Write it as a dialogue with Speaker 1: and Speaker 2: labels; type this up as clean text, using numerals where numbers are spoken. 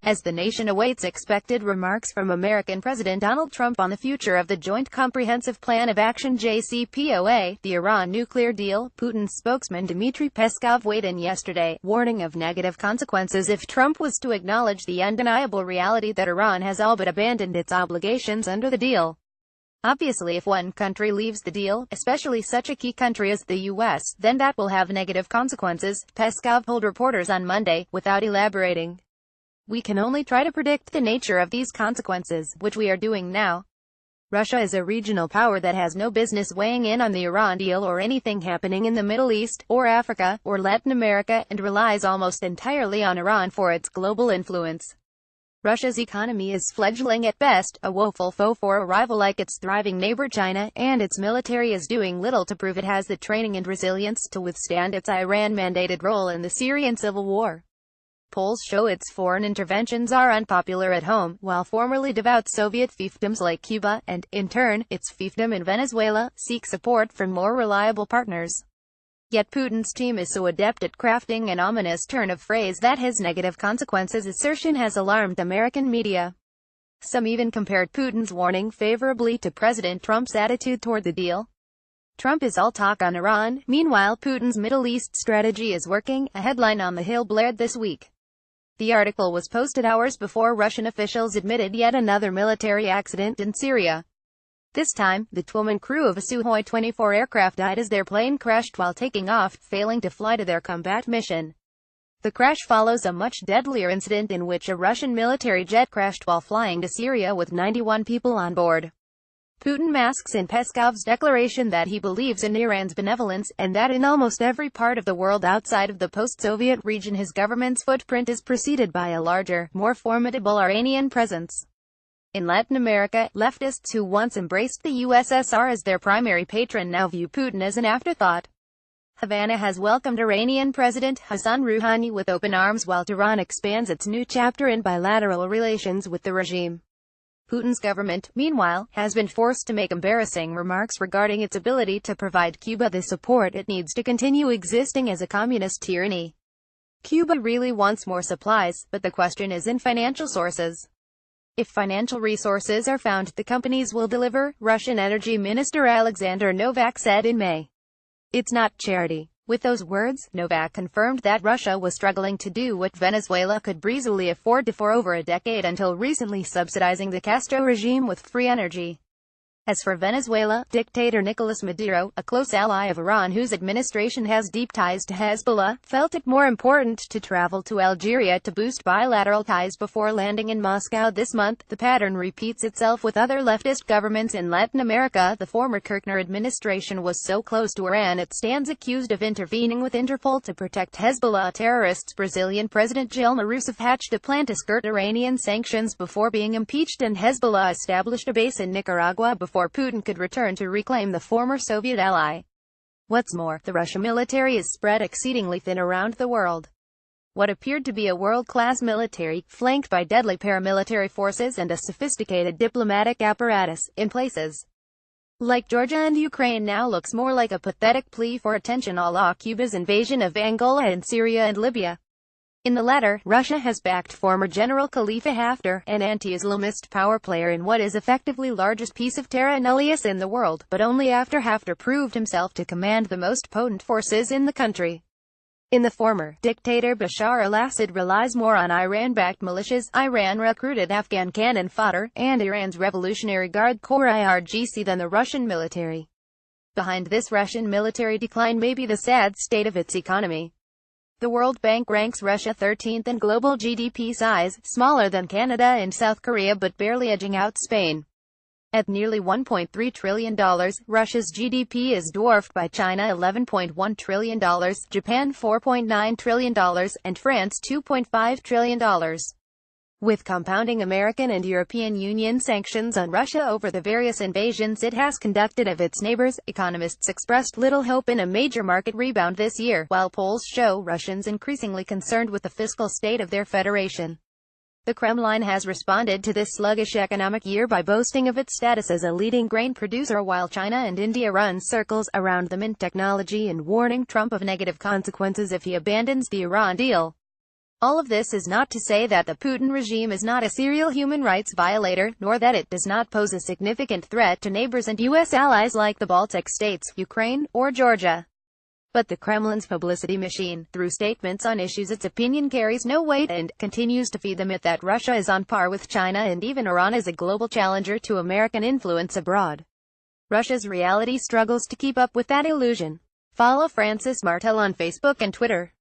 Speaker 1: As the nation awaits expected remarks from American President Donald Trump on the future of the Joint Comprehensive Plan of Action (JCPOA), the Iran nuclear deal, Putin's spokesman Dmitry Peskov weighed in yesterday, warning of negative consequences if Trump was to acknowledge the undeniable reality that Iran has all but abandoned its obligations under the deal. Obviously, if one country leaves the deal, especially such a key country as the U.S., then that will have negative consequences, Peskov told reporters on Monday, without elaborating. We can only try to predict the nature of these consequences, which we are doing now. Russia is a regional power that has no business weighing in on the Iran deal or anything happening in the Middle East, or Africa, or Latin America, and relies almost entirely on Iran for its global influence. Russia's economy is fledgling at best, a woeful foe for a rival like its thriving neighbor China, and its military is doing little to prove it has the training and resilience to withstand its Iran-mandated role in the Syrian civil war. Polls show its foreign interventions are unpopular at home, while formerly devout Soviet fiefdoms like Cuba, and, in turn, its fiefdom in Venezuela, seek support from more reliable partners. Yet Putin's team is so adept at crafting an ominous turn of phrase that his negative consequences assertion has alarmed American media. Some even compared Putin's warning favorably to President Trump's attitude toward the deal. Trump is all talk on Iran, meanwhile Putin's Middle East strategy is working, a headline on The Hill blared this week. The article was posted hours before Russian officials admitted yet another military accident in Syria. This time, the 12-man crew of a Sukhoi 24 aircraft died as their plane crashed while taking off, failing to fly to their combat mission. The crash follows a much deadlier incident in which a Russian military jet crashed while flying to Syria with 91 people on board. Putin masks in Peskov's declaration that he believes in Iran's benevolence, and that in almost every part of the world outside of the post-Soviet region his government's footprint is preceded by a larger, more formidable Iranian presence. In Latin America, leftists who once embraced the USSR as their primary patron now view Putin as an afterthought. Havana has welcomed Iranian President Hassan Rouhani with open arms while Tehran expands its new chapter in bilateral relations with the regime. Putin's government, meanwhile, has been forced to make embarrassing remarks regarding its ability to provide Cuba the support it needs to continue existing as a communist tyranny. Cuba really wants more supplies, but the question is in financial sources. If financial resources are found, the companies will deliver, Russian Energy Minister Alexander Novak said in May. It's not charity. With those words, Novak confirmed that Russia was struggling to do what Venezuela could breezily afford for over a decade until recently, subsidizing the Castro regime with free energy. As for Venezuela, dictator Nicolas Maduro, a close ally of Iran whose administration has deep ties to Hezbollah, felt it more important to travel to Algeria to boost bilateral ties before landing in Moscow this month. The pattern repeats itself with other leftist governments in Latin America. The former Kirchner administration was so close to Iran it stands accused of intervening with Interpol to protect Hezbollah terrorists. Brazilian President Dilma Rousseff hatched a plan to skirt Iranian sanctions before being impeached, and Hezbollah established a base in Nicaragua before Putin could return to reclaim the former Soviet ally. What's more, the Russian military is spread exceedingly thin around the world. What appeared to be a world-class military, flanked by deadly paramilitary forces and a sophisticated diplomatic apparatus, in places like Georgia and Ukraine now looks more like a pathetic plea for attention a la Cuba's invasion of Angola and Syria and Libya. In the latter, Russia has backed former General Khalifa Haftar, an anti-Islamist power player in what is effectively largest piece of terra nullius in the world, but only after Haftar proved himself to command the most potent forces in the country. In the former, dictator Bashar al-Assad relies more on Iran-backed militias, Iran-recruited Afghan cannon fodder, and Iran's Revolutionary Guard Corps IRGC than the Russian military. Behind this Russian military decline may be the sad state of its economy. The World Bank ranks Russia 13th in global GDP size, smaller than Canada and South Korea but barely edging out Spain. At nearly $1.3 trillion, Russia's GDP is dwarfed by China $11.1 trillion, Japan $4.9 trillion, and France $2.5 trillion. With compounding American and European Union sanctions on Russia over the various invasions it has conducted of its neighbors, economists expressed little hope in a major market rebound this year, while polls show Russians increasingly concerned with the fiscal state of their federation. The Kremlin has responded to this sluggish economic year by boasting of its status as a leading grain producer, while China and India run circles around them in technology and warning Trump of negative consequences if he abandons the Iran deal. All of this is not to say that the Putin regime is not a serial human rights violator, nor that it does not pose a significant threat to neighbors and U.S. allies like the Baltic states, Ukraine, or Georgia. But the Kremlin's publicity machine, through statements on issues its opinion carries no weight and continues to feed the myth that Russia is on par with China and even Iran as a global challenger to American influence abroad. Russia's reality struggles to keep up with that illusion. Follow Francis Martel on Facebook and Twitter.